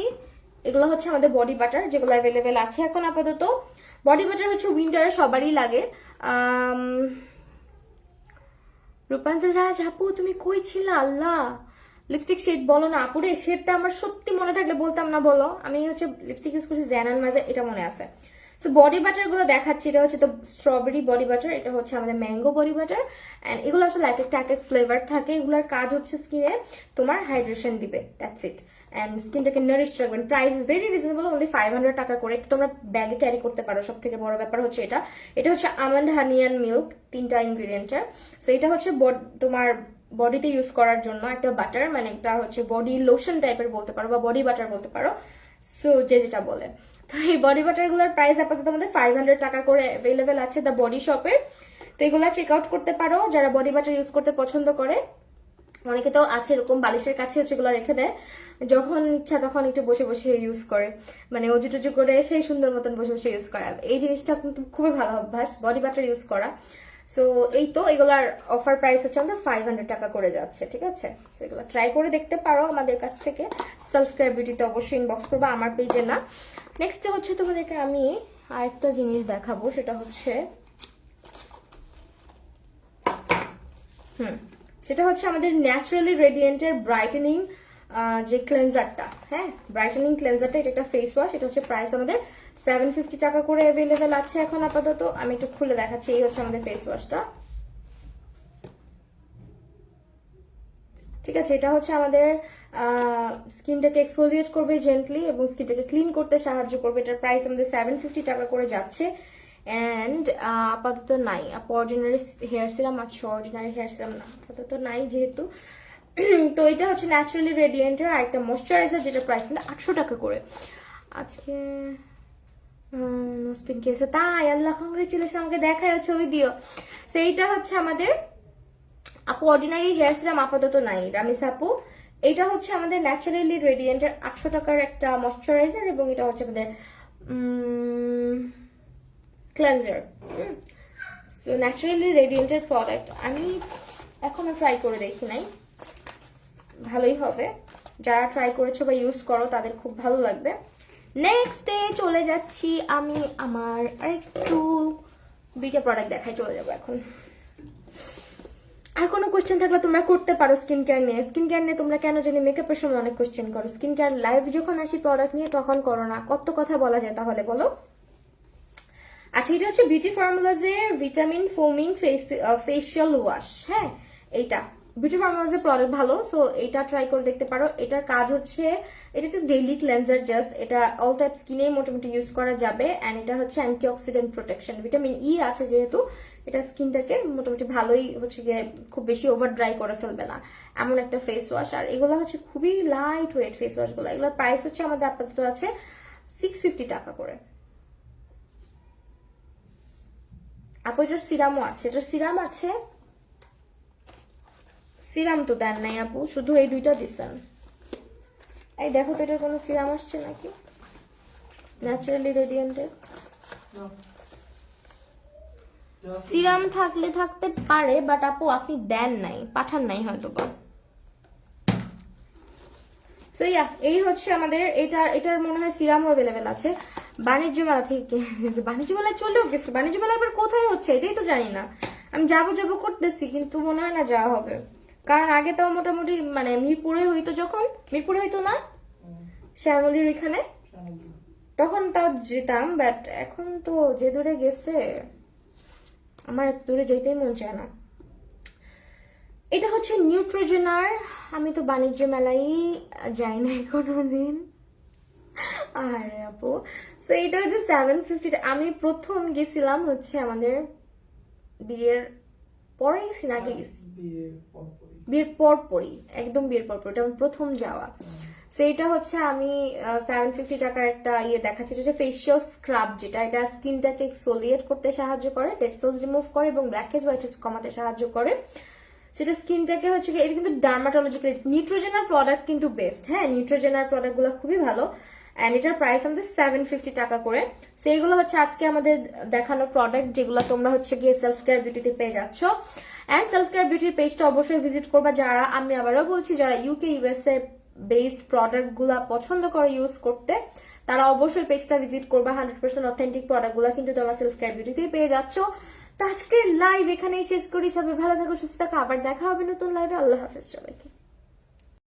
এগুলো হচ্ছে আমাদের বডি বাটার যেগুলো অ্যাভেলেবেল আছে এখন আপাতত। বডি বাটার হচ্ছে উইন্টারে সবারই লাগে। রূপাঞ্জল রাজ আপু তুমি কই ছিলা? আল্লাহ, লিপস্টিক শেড বলো না আপুরে, শেডটা আমার সত্যি মনে থাকলে বলতাম না বলো। আমি হচ্ছে লিপস্টিক ইউজ করছি জ্যানান মাঝে, এটা মনে আছে। সো বডি বাটার গুলো দেখাচ্ছি। এটা হচ্ছে তো স্ট্রবেরি বডি বাটার, এটা হচ্ছে আমাদের ম্যাঙ্গো বডি বাটার। অ্যান্ড এগুলো আসলে এক একটা ফ্লেভার থাকে। এগুলোর কাজ হচ্ছে স্কিনে তোমার হাইড্রেশন দিবে, দ্যাটস ইট। অ্যান্ড স্কিনটাকে নারিশ রাখবেন। Price is very reasonable, only 500 টাকা করে। তোমরা ব্যাগে ক্যারি করতে পারো। সব থেকে বড় ব্যাপার হচ্ছে এটা। এটা হচ্ছে আমন্ড, হানি অ্যান্ড মিল্ক, 3টা ইনগ্রিডিয়েন্টের। সো এটা হচ্ছে তোমার বডিতে ইউজ করার জন্য একটা বাটার, মানে একটা হচ্ছে বডি লোশন টাইপের বলতে পারো বা বডি বাটার বলতে পারো, সো যে যেটা বলে। তো এই বডি বাটার গুলোর প্রাইস আপাতত আমাদের 500 টাকা করে অ্যাভেলেবেল আছে দ্য বডি শপের। তো এগুলা চেক আউট করতে পারো যারা বডি বাটার ইউজ করতে পছন্দ করে। অনেকে তো আছে এরকম বালিশের কাছে হচ্ছে এগুলো রেখে দেয়, যখন ইচ্ছা তখন একটু বসে বসে ইউজ করে, মানে অজু টুজু করে সেই সুন্দর মতন বসে বসে ইউজ করা। এই জিনিসটা কিন্তু খুবই ভালো অভ্যাস বডি বাটার ইউজ করা। সো এই তো এগুলার অফার প্রাইস হচ্ছে আমাদের 500 টাকা করে যাচ্ছে, ঠিক আছে? সেগুলো ট্রাই করে দেখতে পারো আমাদের কাছ থেকে। সেলফ কেয়ার বিউটিতে অবশ্যই ইনবক্স করবো, আমার পেজে না। নেক্সট হচ্ছে তোমাদেরকে আমি আরেকটা জিনিস দেখাবো, সেটা হচ্ছে সেটা হচ্ছে আমাদের ন্যাচারালি রেডিয়েন্টের ব্রাইটেনিং যে ক্লেন্সারটা। হ্যাঁ, ব্রাইটেনিং ক্লেন্সারটা, এটা একটা ফেস ওয়াশ। এটা হচ্ছে প্রাইস আমাদের 750 টাকা করে অ্যাভেলেবেল আছে এখন আপাতত। আমি একটু খুলে দেখাচ্ছি। এই হচ্ছে আমাদের ফেস ওয়াশটা, ঠিক আছে? এটা হচ্ছে আমাদের স্কিনটাকে এক্সফোলিয়েট করবে জেন্টলি এবং স্কিনটাকে ক্লিন করতে সাহায্য করবে। এটার প্রাইস আমাদের 750 টাকা করে যাচ্ছে। অ্যান্ড আপাতত নাই অর্ডিনারি হেয়ার সিরাম আছে, অর্ডিনারি হেয়ার সিরাম না আপাতত নাই যেহেতু। তো এটা হচ্ছে ন্যাচারালি রেডিয়েন্টের আর একটা ময়শ্চারাইজার, যেটা প্রাইস কিন্তু 800 টাকা করে আজকে। স্পিন কেসে তাই, আল্লাহ কংগ্রেচুলেশন, আমাকে দেখায় ছবি দিও। তো এইটা হচ্ছে আমাদের আপু অর্ডিনারি হেয়ার সিরাম আপাতত নাই রামিস আপু। এটা হচ্ছে আমাদের ন্যাচারালি রেডিয়েন্টের 800 টাকার একটা ময়শ্চারাইজার, এবং এটা হচ্ছে আমাদের ক্লেনজার। সো ন্যাচারালি রেডিয়েন্টের প্রোডাক্ট আমি এখনো ট্রাই করে দেখি নাই, ভালোই হবে। যারা ট্রাই করেছো বা ইউজ করো তাদের খুব ভালো লাগবে। নেক্সট ডে চলে যাচ্ছি আমি আমার আরেকটু দুইটা প্রোডাক্ট দেখাই, চলে যাবো এখন। আর কোনো কোশ্চেন থাকলে তোমরা করতে পারো স্কিন কেয়ার নিয়ে। স্কিন কেয়ার নিয়ে তোমরা কেন জানি মেকআপের সময় অনেক কোশ্চেন করো, স্কিন কেয়ার লাইভ যখন আসি প্রোডাক্ট নিয়ে তখন করো না। কত কথা বলা যায় তাহলে বলো। আচ্ছা, এটা হচ্ছে বিউটি ফর্মুলাজ এর ভিটামিন ফোমিং ফেশিয়াল ওয়াশ। হ্যাঁ, এইটা বিউটি ফর্মুলাজ এর প্রোডাক্ট ভালো, সো এটা ট্রাই করে দেখতে পারো। এটার কাজ হচ্ছে, এটা একটা ডেইলি ক্লেন্সার জাস্ট, এটা অল টাইপ স্কিনে মোটামুটি ইউজ করা যাবে। অ্যান্ড এটা হচ্ছে অ্যান্টিঅক্সিডেন্ট প্রোটেকশন, ভিটামিন ই আছে যেহেতু, এটা স্কিনটাকে মোটামুটি ভালোই হচ্ছে গিয়ে খুব বেশি ওভার ড্রাই করে ফেলবে না এমন একটা ফেস ওয়াশ। আর এগুলো হচ্ছে খুবই লাইট ওয়েট ফেস ওয়াশ গুলো। এগুলোর প্রাইস হচ্ছে আমাদের আপাতত আছে 650 টাকা করে। আপু এটার সিরামও আছে, এটার সিরাম আছে, সিরাম তো দেন নাই আপু, শুধু এই দুইটা দিচ্ছেন। এই দেখো তো এটার কোনো সিরাম আসছে নাকি ন্যাচারালি রেডিয়েন্টের। সিরাম থাকলে থাকতে পারে, বাট আপু আপনি দেন নাই, পাঠান নাই হয়তো বা। সো ইয়া, এই হচ্ছে আমাদের এটার মনে হয় সিরামও অ্যাভেলেবেল আছে বাণিজ্য মেলা থেকে। বাণিজ্য মেলায় চলেও গেছে, বাণিজ্য মেলা এবার কোথায় হচ্ছে এটাই তো জানি না। আমি যাবো করতেছি কিন্তু মনে হয় না যাওয়া হবে, কারণ আগে তো মোটামুটি মানে মিরপুরে হইতো, যখন মিরপুরে হইতো না শ্যামলির এখানে, তখন তাও যেতাম। বাট এখন তো যে দূরে গেছে আমার এত দূরে যেতেই মন চায় না। এটা হচ্ছে নিউট্রোজেনার, আমি তো বাণিজ্য মেলায় যাই নাই কোনোদিন। আরে আপু, সো এটা হচ্ছে 750। আমি প্রথম গেছিলাম হচ্ছে আমাদের বিয়ের পরে গেছি না আগে গেছি, বিয়ের পরপরই, একদম বিয়ের পরপর, এটা আমার প্রথম যাওয়া। সো এটা হচ্ছে আমি 750 টাকার একটা ইয়ে দেখাচ্ছি, এটা হচ্ছে ফেশিয়াল স্ক্রাব, যেটা এটা স্কিনটাকে এক্সফোলিয়েট করতে সাহায্য করে, ডেড সেলস রিমুভ করে এবং ব্ল্যাকহেডস হোয়াইটহেডস কমাতে সাহায্য করে। সেটা স্কিনটাকে হচ্ছে এটা কিন্তু ডার্মাটোলজিক্যাল, নিউট্রোজেনার প্রোডাক্ট কিন্তু বেস্ট। হ্যাঁ, নিউট্রোজেনার প্রোডাক্ট গুলো খুবই ভালো। অ্যান্ড এটার প্রাইস আমাদের 750 টাকা করে। সেইগুলো হচ্ছে আজকে আমাদের দেখানো প্রোডাক্ট, যেগুলো তোমরা হচ্ছে গিয়ে সেলফ কেয়ার বিউটিতে পেয়ে যাচ্ছ। অ্যান্ড সেলফ কেয়ার বিউটির পেজটা অবশ্যই ভিজিট করবা যারা, আমি আবারও বলছি, যারা ইউকে ইউএসএ বেসড প্রোডাক্ট গুলা পছন্দ করে ইউজ করতে, তারা অবশ্যই পেজটা ভিজিট করবা। 100% অথেন্টিক প্রোডাক্ট গুলা কিন্তু তোমরা সেলফ কেয়ার বিউটিতেই পেয়ে যাচ্ছ। তো আজকের লাইভ এখানেই শেষ করি। সবাই ভালো থাকো, সুস্থ থাকো, আবার দেখা হবে নতুন লাইভে। আল্লাহ হাফেজ সবাইকে।